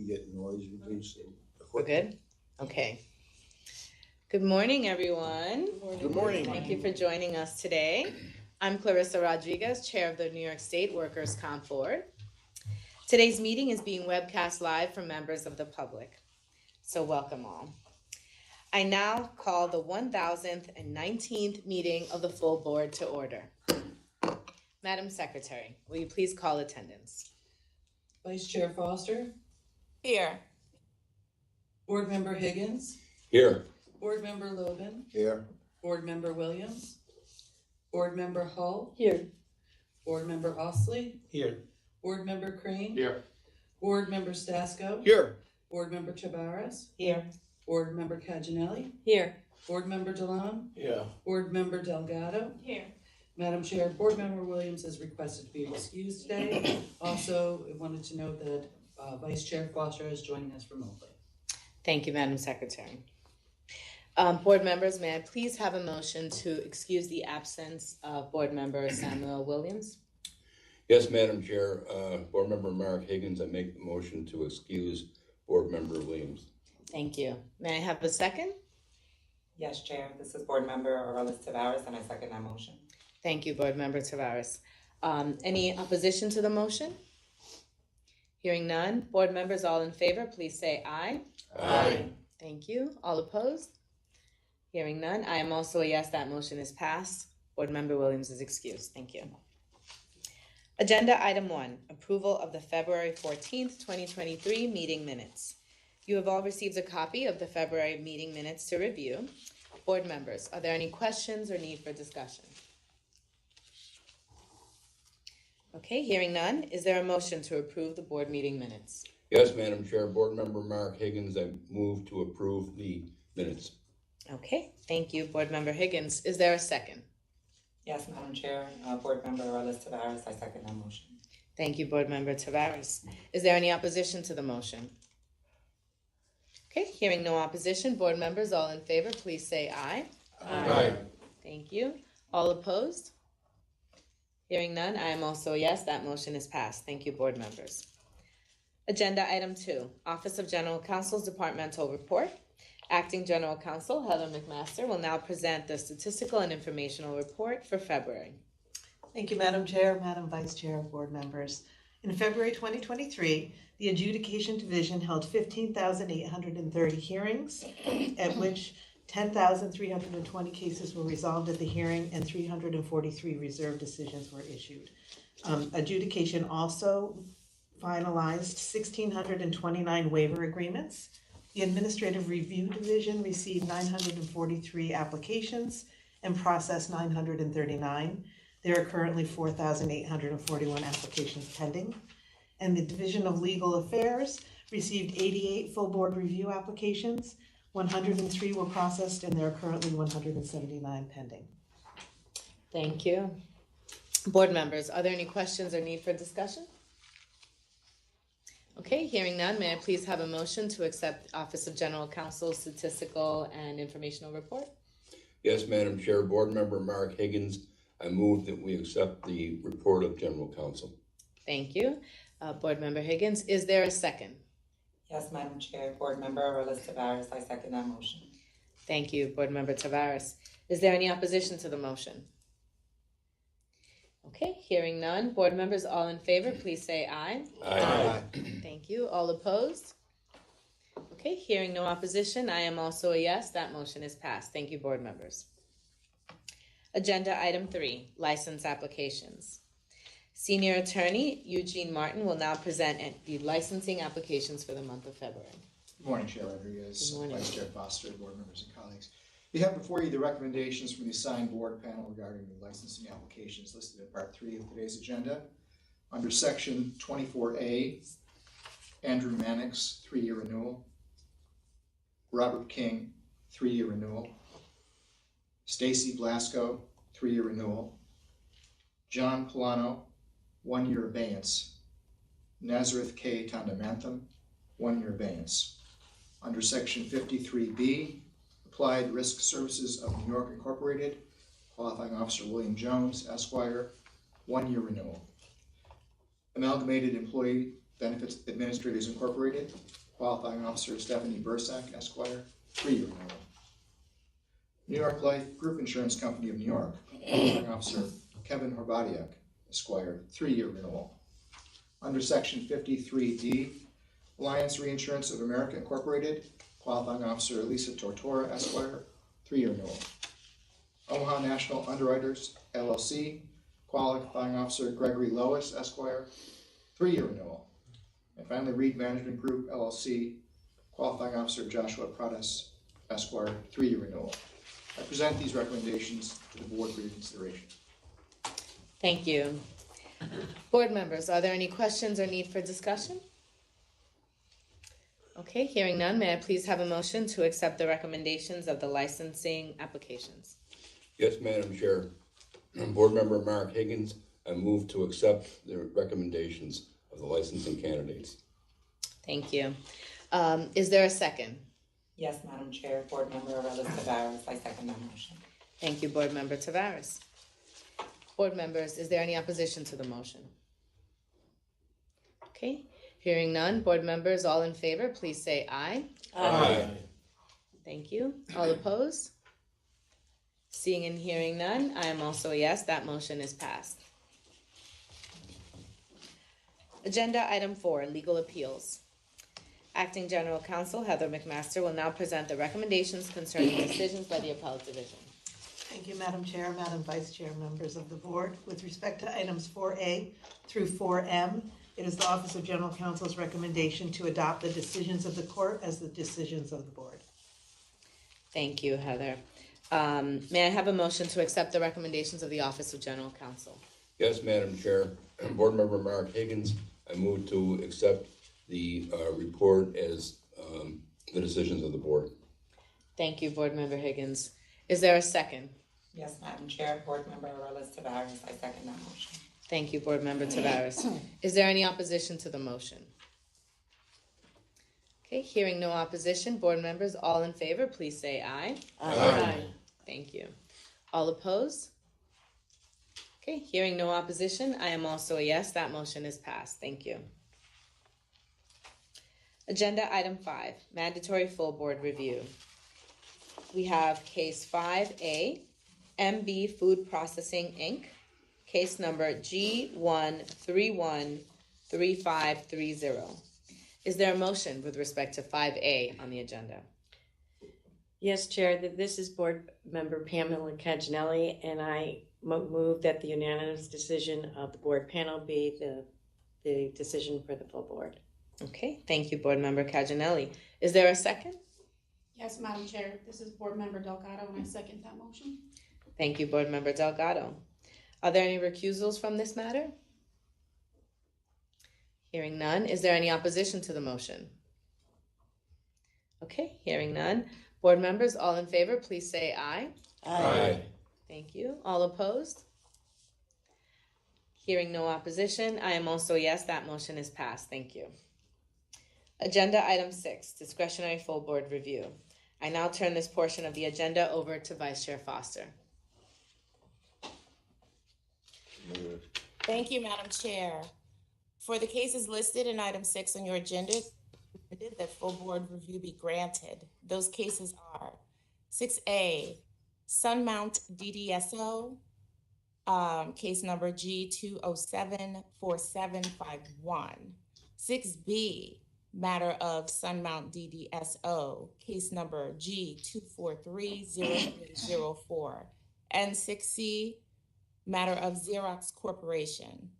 get noise reducing. We're good? Okay. Good morning, everyone. Good morning. Thank you for joining us today. I'm Clarissa Rodriguez, Chair of the New York State Workers' Comp Board. Today's meeting is being webcast live for members of the public, so welcome all. I now call the 1019th meeting of the full board to order. Madam Secretary, will you please call attendance? Vice Chair Foster. Here. Board Member Higgins. Here. Board Member Logan. Here. Board Member Williams. Board Member Hull. Here. Board Member Osley. Here. Board Member Crane. Here. Board Member Stasko. Here. Board Member Tavares. Here. Board Member Caginelli. Here. Board Member DeLone. Yeah. Board Member Delgado. Here. Madam Chair, Board Member Williams is requested to be excused today. Also, I wanted to note that Vice Chair Foster is joining us remotely. Thank you, Madam Secretary. Board members, may I please have a motion to excuse the absence of Board Member Samuel Williams? Yes, Madam Chair. Board Member Mark Higgins, I make the motion to excuse Board Member Williams. Thank you. May I have a second? Yes, Chair. This is Board Member Aurelis Tavares, and I second that motion. Thank you, Board Member Tavares. Any opposition to the motion? Hearing none. Board members, all in favor, please say aye. Aye. Thank you. All opposed? Hearing none. I am also a yes, that motion is passed. Board Member Williams is excused. Thank you. Agenda item 1, approval of the February 14th, 2023 meeting minutes. You have all received a copy of the February meeting minutes to review. Board members, are there any questions or need for discussion? Okay, hearing none. Is there a motion to approve the board meeting minutes? Yes, Madam Chair. Board Member Mark Higgins, I move to approve the minutes. Okay, thank you, Board Member Higgins. Is there a second? Yes, Madam Chair. Board Member Aurelis Tavares, I second that motion. Thank you, Board Member Tavares. Is there any opposition to the motion? Okay, hearing no opposition, board members, all in favor, please say aye. Aye. Thank you. All opposed? Hearing none, I am also a yes, that motion is passed. Thank you, board members. Agenda item 2, Office of General Counsel's Departmental Report. Acting General Counsel Heather McMaster will now present the statistical and informational report for February. Thank you, Madam Chair, Madam Vice Chair, board members. In February 2023, the Adjudication Division held 15,830 hearings, at which 10,320 cases were resolved at the hearing and 343 reserved decisions were issued. Adjudication also finalized 1,629 waiver agreements. The Administrative Review Division received 943 applications and processed 939. There are currently 4,841 applications pending. And the Division of Legal Affairs received 88 full board review applications. 103 were processed, and there are currently 179 pending. Thank you. Board members, are there any questions or need for discussion? Okay, hearing none, may I please have a motion to accept Office of General Counsel's statistical and informational report? Yes, Madam Chair. Board Member Mark Higgins, I move that we accept the report of General Counsel. Thank you. Board Member Higgins, is there a second? Yes, Madam Chair. Board Member Aurelis Tavares, I second that motion. Thank you, Board Member Tavares. Is there any opposition to the motion? Okay, hearing none. Board members, all in favor, please say aye. Aye. Thank you. All opposed? Okay, hearing no opposition, I am also a yes. That motion is passed. Thank you, board members. Agenda item 3, license applications. Senior Attorney Eugene Martin will now present the licensing applications for the month of February. Good morning, Chair Rodriguez, Good morning. Vice Chair Foster, board members and colleagues. We have before you the recommendations from the assigned board panel regarding the licensing applications listed in Part 3 of today's agenda. Under Section 24A, Andrew Mannix, 3-year renewal. Robert King, 3-year renewal. Stacy Blasco, 3-year renewal. John Polano, 1-year abeyance. Nazareth K. Tondamantham, 1-year abeyance. Under Section 53B, Applied Risk Services of New York Incorporated, qualifying officer William Jones, Esquire, 1-year renewal. Amalgamated Employee Benefits Administrators Incorporated, qualifying officer Stephanie Bursack, Esquire, 3-year renewal. New York Life Group Insurance Company of New York, qualifying officer Kevin Horbadiak, Esquire, 3-year renewal. Under Section 53D, Alliance Reinsurance of America Incorporated, qualifying officer Lisa Tortora, Esquire, 3-year renewal. Omaha National Underwriters, LLC, qualifying officer Gregory Lois, Esquire, 3-year renewal. And finally, Reed Management Group, LLC, qualifying officer Joshua Pradas, Esquire, 3-year renewal. I present these recommendations to the board for your consideration. Thank you. Board members, are there any questions or need for discussion? Okay, hearing none, may I please have a motion to accept the recommendations of the licensing applications? Yes, Madam Chair. Board Member Mark Higgins, I move to accept the recommendations of the licensing candidates. Thank you. Is there a second? Yes, Madam Chair, Board Member Arelis Tavares, I second that motion. Thank you, Board Member Tavares. Board members, is there any opposition to the motion? Okay, hearing none, board members, all in favor, please say aye. Aye. Thank you. All opposed? Seeing and hearing none, I am also a yes, that motion is passed. Agenda item 4, legal appeals. Acting General Counsel Heather McMaster will now present the recommendations concerning decisions by the Appellate Division. Thank you, Madam Chair, Madam Vice Chair, members of the board. With respect to items 4A through 4M, it is the Office of General Counsel's recommendation to adopt the decisions of the court as the decisions of the board. Thank you, Heather. May I have a motion to accept the recommendations of the Office of General Counsel? Yes, Madam Chair. Board Member Mark Higgins, I move to accept the report as the decisions of the board. Thank you, Board Member Higgins. Is there a second? Yes, Madam Chair, Board Member Arelis Tavares, I second that motion. Thank you, Board Member Tavares. Is there any opposition to the motion? Okay, hearing no opposition, board members, all in favor, please say aye. Aye. Thank you. All opposed? Okay, hearing no opposition, I am also a yes, that motion is passed. Thank you. Agenda item 5, mandatory full board review. We have case 5A, MB Food Processing, Inc., case number G1313530. Is there a motion with respect to 5A on the agenda? Yes, Chair, this is Board Member Pamela Caginelli, and I move that the unanimous decision of the board panel be the decision for the full board. Okay, thank you, Board Member Caginelli. Is there a second? Yes, Madam Chair, this is Board Member Delgado, and I second that motion. Thank you, Board Member Delgado. Are there any recusals from this matter? Hearing none, is there any opposition to the motion? Okay, hearing none. Board members, all in favor, please say aye. Aye. Thank you. All opposed? Hearing no opposition, I am also a yes, that motion is passed. Thank you. Agenda item 6, discretionary full board review. I now turn this portion of the agenda over to Vice Chair Foster. Thank you, Madam Chair. For the cases listed in item 6 on your agenda, that full board review be granted. Those cases are 6A, Sunmount DDSO, case number G2074751. 6B, matter of Sunmount DDSO, case number G2430304. And 6C, matter of Xerox Corporation,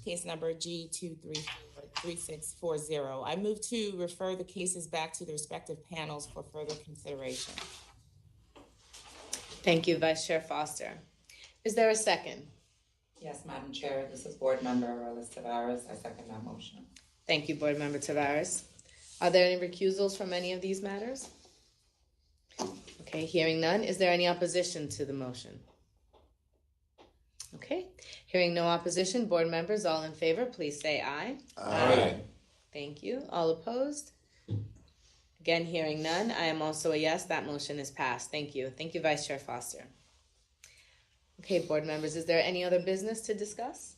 case number G2343640. I move to refer the cases back to the respective panels for further consideration. Thank you, Vice Chair Foster. Is there a second? Yes, Madam Chair, this is Board Member Arelis Tavares, I second that motion. Thank you, Board Member Tavares. Are there any recusals from any of these matters? Okay, hearing none. Is there any opposition to the motion? Okay, hearing no opposition, board members, all in favor, please say aye. Aye. Thank you. All opposed? Again, hearing none, I am also a yes, that motion is passed. Thank you. Thank you, Vice Chair Foster. Okay, board members, is there any other business to discuss?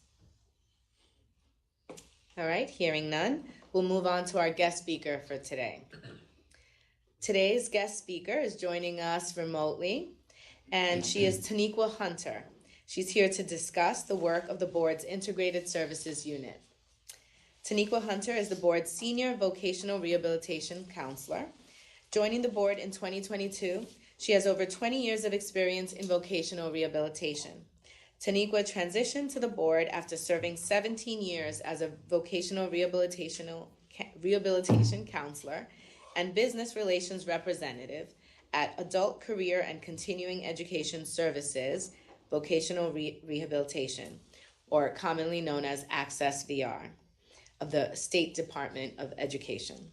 All right, hearing none, we'll move on to our guest speaker for today. Today's guest speaker is joining us remotely, and she is Taniqua Hunter. She's here to discuss the work of the board's Integrated Services Unit. Taniqua Hunter is the board's Senior Vocational Rehabilitation Counselor. Joining the board in 2022, she has over 20 years of experience in vocational rehabilitation. Taniqua transitioned to the board after serving 17 years as a vocational rehabilitation counselor and business relations representative at Adult Career and Continuing Education Services Vocational Rehabilitation, or commonly known as Access VR, of the State Department of Education.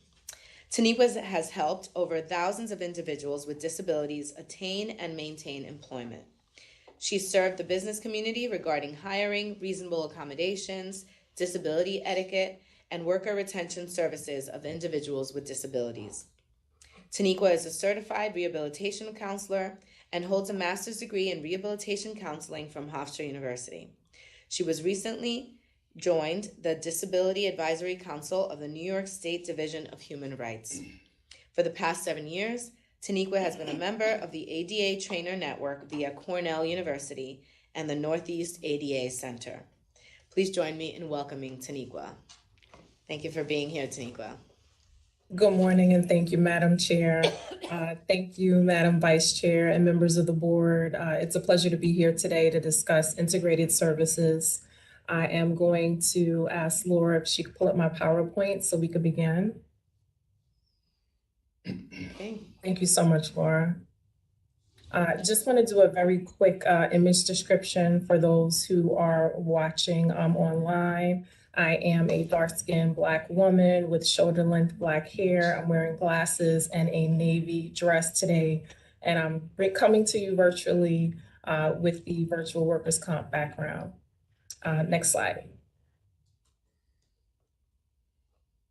Taniqua has helped over thousands of individuals with disabilities attain and maintain employment. She served the business community regarding hiring, reasonable accommodations, disability etiquette, and worker retention services of individuals with disabilities. Taniqua is a certified rehabilitation counselor and holds a master's degree in rehabilitation counseling from Hofstra University. She was recently joined the Disability Advisory Council of the New York State Division of Human Rights. For the past 7 years, Taniqua has been a member of the ADA Trainer Network via Cornell University and the Northeast ADA Center. Please join me in welcoming Taniqua. Thank you for being here, Taniqua. Good morning, and thank you, Madam Chair. Thank you, Madam Vice Chair and members of the board. It's a pleasure to be here today to discuss integrated services. I am going to ask Laura if she could pull up my PowerPoint so we could begin. Okay. Thank you so much, Laura. Just want to do a very quick image description for those who are watching online. I am a dark-skinned Black woman with shoulder-length Black hair. I'm wearing glasses and a navy dress today, and I'm coming to you virtually with the virtual workers' comp background. Next slide.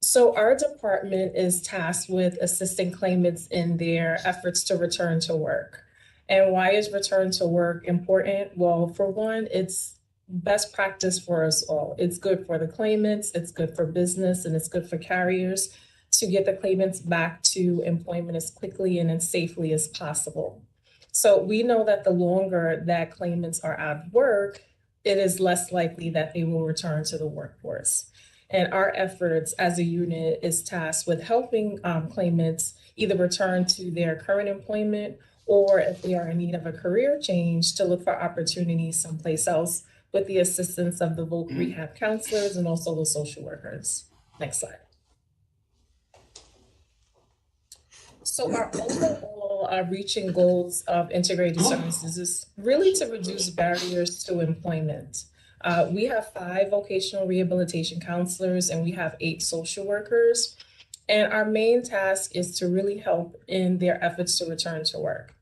So our department is tasked with assisting claimants in their efforts to return to work. And why is return to work important? Well, for one, it's best practice for us all. It's good for the claimants, it's good for business, and it's good for carriers to get the claimants back to employment as quickly and as safely as possible. So we know that the longer that claimants are out of work, it is less likely that they will return to the workforce. And our efforts as a unit is tasked with helping claimants either return to their current employment, or if they are in need of a career change, to look for opportunities someplace else with the assistance of the voc rehab counselors and also the social workers. Next slide. So our overall reaching goals of integrated services is really to reduce barriers to employment. We have 5 vocational rehabilitation counselors and we have 8 social workers. And our main task is to really help in their efforts to return to work.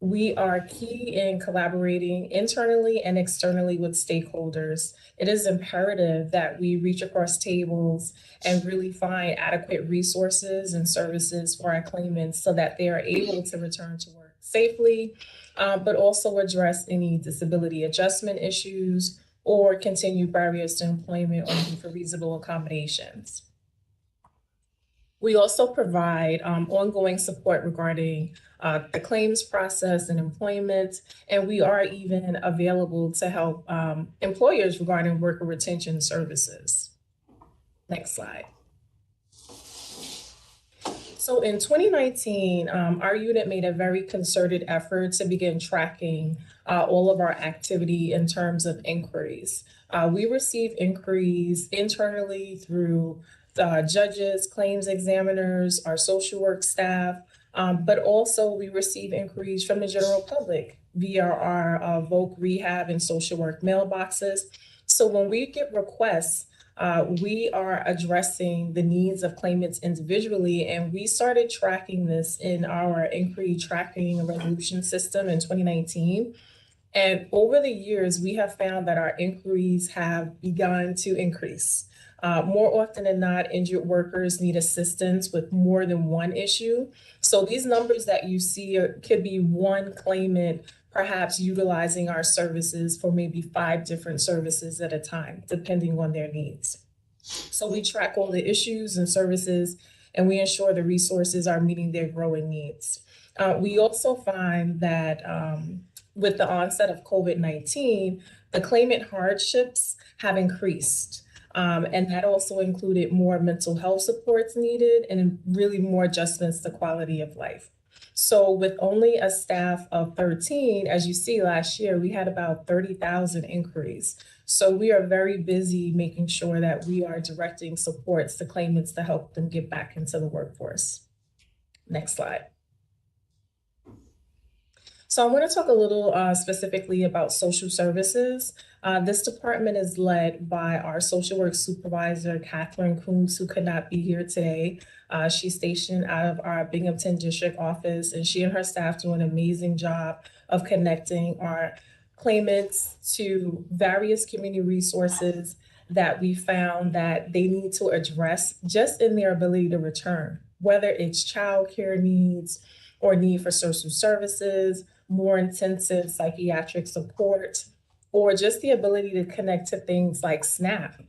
We are key in collaborating internally and externally with stakeholders. It is imperative that we reach across tables and really find adequate resources and services for our claimants so that they are able to return to work safely, but also address any disability adjustment issues or continued barriers to employment or need for reasonable accommodations. We also provide ongoing support regarding the claims process and employment, and we are even available to help employers regarding worker retention services. Next slide. So in 2019, our unit made a very concerted effort to begin tracking all of our activity in terms of inquiries. We receive inquiries internally through judges, claims examiners, our social work staff, but also we receive inquiries from the general public via our voc rehab and social work mailboxes. So when we get requests, we are addressing the needs of claimants individually, and we started tracking this in our inquiry tracking and resolution system in 2019. And over the years, we have found that our inquiries have begun to increase. More often than not, injured workers need assistance with more than one issue. So these numbers that you see could be one claimant perhaps utilizing our services for maybe 5 different services at a time, depending on their needs. So we track all the issues and services, and we ensure the resources are meeting their growing needs. We also find that with the onset of COVID-19, the claimant hardships have increased. And that also included more mental health supports needed and really more adjustments to quality of life. So with only a staff of 13, as you see last year, we had about 30,000 inquiries. So we are very busy making sure that we are directing supports to claimants to help them get back into the workforce. Next slide. So I want to talk a little specifically about social services. This department is led by our social work supervisor, Catherine Coombs, who could not be here today. She's stationed out of our Binghamton district office, and she and her staff do an amazing job of connecting our claimants to various community resources that we found that they need to address just in their ability to return, whether it's childcare needs or need for social services, more intensive psychiatric support, or just the ability to connect to things like SNAP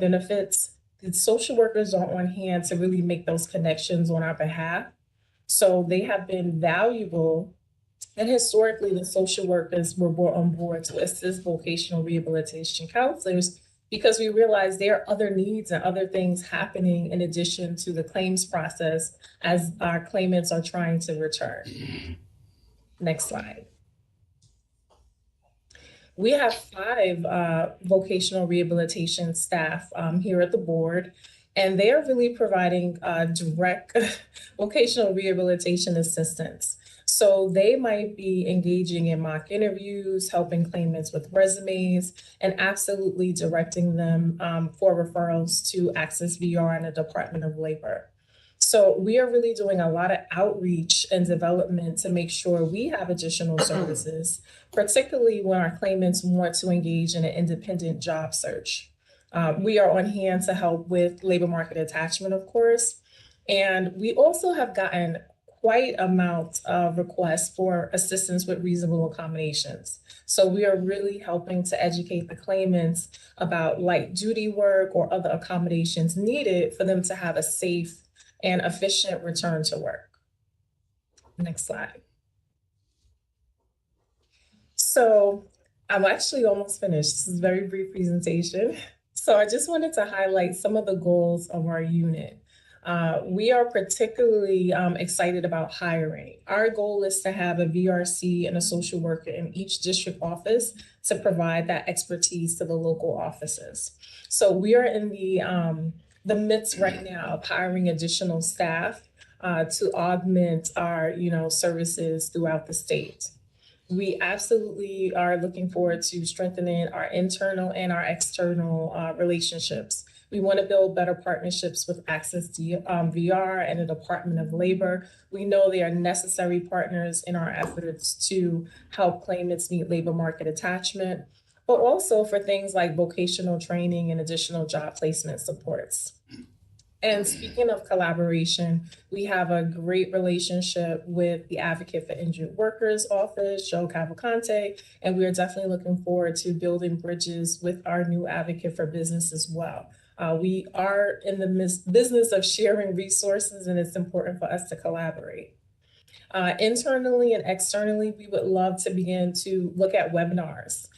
benefits. The social workers are on hand to really make those connections on our behalf. So they have been valuable. And historically, the social workers were brought on board to assist vocational rehabilitation counselors because we realized there are other needs and other things happening in addition to the claims process as our claimants are trying to return. Next slide. We have 5 vocational rehabilitation staff here at the board, and they are really providing direct vocational rehabilitation assistance. So they might be engaging in mock interviews, helping claimants with resumes, and absolutely directing them for referrals to Access VR and the Department of Labor. So we are really doing a lot of outreach and development to make sure we have additional services, particularly when our claimants want to engage in an independent job search. We are on hand to help with labor market attachment, of course. And we also have gotten quite amount of requests for assistance with reasonable accommodations. So we are really helping to educate the claimants about light duty work or other accommodations needed for them to have a safe and efficient return to work. Next slide. So I'm actually almost finished. This is a very brief presentation. So I just wanted to highlight some of the goals of our unit. We are particularly excited about hiring. Our goal is to have a VRC and a social worker in each district office to provide that expertise to the local offices. So we are in the midst right now of hiring additional staff to augment our services throughout the state. We absolutely are looking forward to strengthening our internal and our external relationships. We want to build better partnerships with Access VR and the Department of Labor. We know they are necessary partners in our efforts to help claimants meet labor market attachment, but also for things like vocational training and additional job placement supports. And speaking of collaboration, we have a great relationship with the Advocate for Injured Workers Office, Joe Cavalcante, and we are definitely looking forward to building bridges with our new Advocate for Business as well. We are in the business of sharing resources, and it's important for us to collaborate. Internally and externally, we would love to begin to look at webinars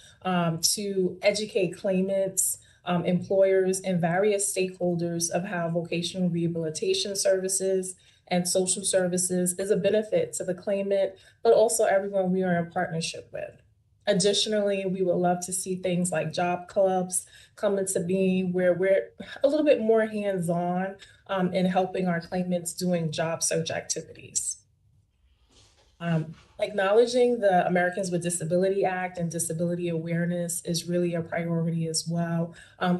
to educate claimants, employers, and various stakeholders of how vocational rehabilitation services and social services is a benefit to the claimant, but also everyone we are in partnership with. Additionally, we would love to see things like job clubs come into being where we're a little bit more hands-on in helping our claimants doing job search activities. Acknowledging the Americans with Disability Act and disability awareness is really a priority as well.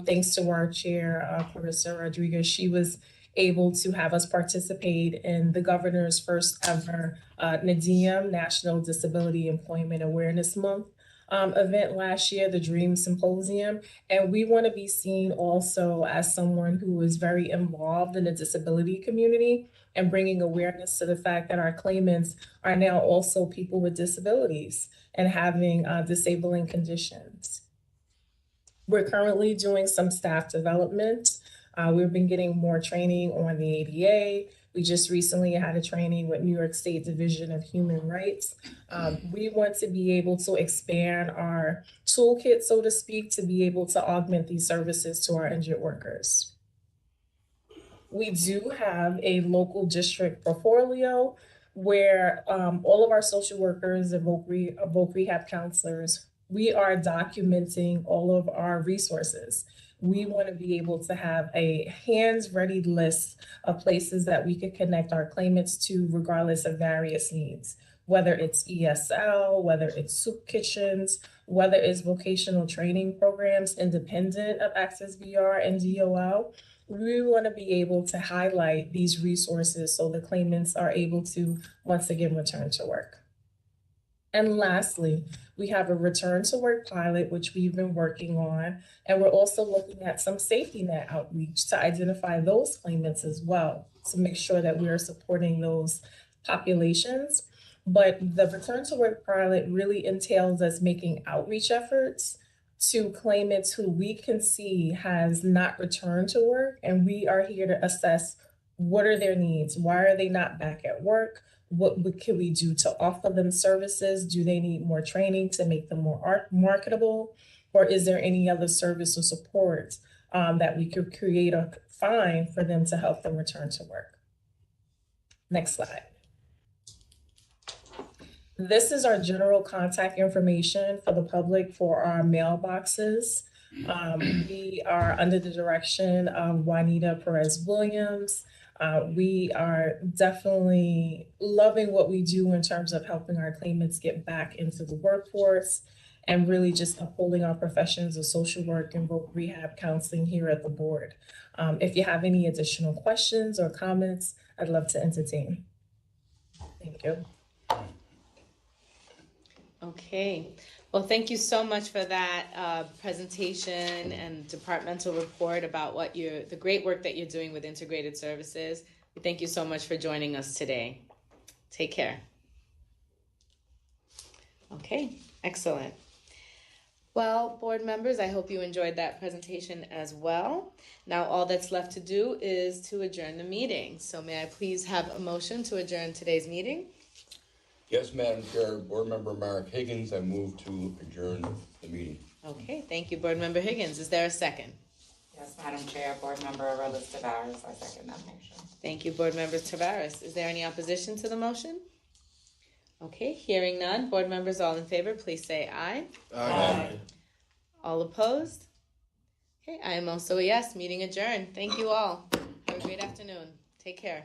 Thanks to our chair, Clarissa Rodriguez, she was able to have us participate in the governor's first ever NADIEM, National Disability Employment Awareness Month event last year, the Dream Symposium. And we want to be seen also as someone who is very involved in the disability community and bringing awareness to the fact that our claimants are now also people with disabilities and having disabling conditions. We're currently doing some staff development We've been getting more training on the ADA. We just recently had a training with New York State Division of Human Rights. We want to be able to expand our toolkit, so to speak, to be able to augment these services to our injured workers. We do have a local district portfolio where all of our social workers and voc rehab counselors, we are documenting all of our resources. We want to be able to have a hands-ready list of places that we could connect our claimants to regardless of various needs, whether it's ESL, whether it's soup kitchens, whether it's vocational training programs independent of Access VR and DOL. We want to be able to highlight these resources so the claimants are able to once again return to work. And lastly, we have a return to work pilot, which we've been working on, and we're also looking at some safety net outreach to identify those claimants as well, to make sure that we are supporting those populations. But the return to work pilot really entails us making outreach efforts to claimants who we can see has not returned to work, and we are here to assess what are their needs, why are they not back at work, what can we do to offer them services, do they need more training to make them more marketable, or is there any other service or support that we could create or find for them to help them return to work. Next slide. This is our general contact information for the public for our mailboxes. We are under the direction of Juanita Perez-Williams. We are definitely loving what we do in terms of helping our claimants get back into the workforce and really just upholding our professions of social work and voc rehab counseling here at the board. If you have any additional questions or comments, I'd love to entertain. Thank you. Okay, well, thank you so much for that presentation and departmental report about what the great work that you're doing with integrated services. Thank you so much for joining us today. Take care. Okay, excellent. Well, board members, I hope you enjoyed that presentation as well. Now, all that's left to do is to adjourn the meeting. So may I please have a motion to adjourn today's meeting? Yes, Madam Chair, Board Member Mark Higgins, I move to adjourn the meeting. Okay, thank you, Board Member Higgins. Is there a second? Yes, Madam Chair, Board Member Arelis Tavares, I second that motion. Thank you, Board Member Tavares. Is there any opposition to the motion? Okay, hearing none. Board members all in favor, please say aye. Aye. All opposed? Okay, I am also a yes. Meeting adjourned. Thank you all. Have a great afternoon. Take care.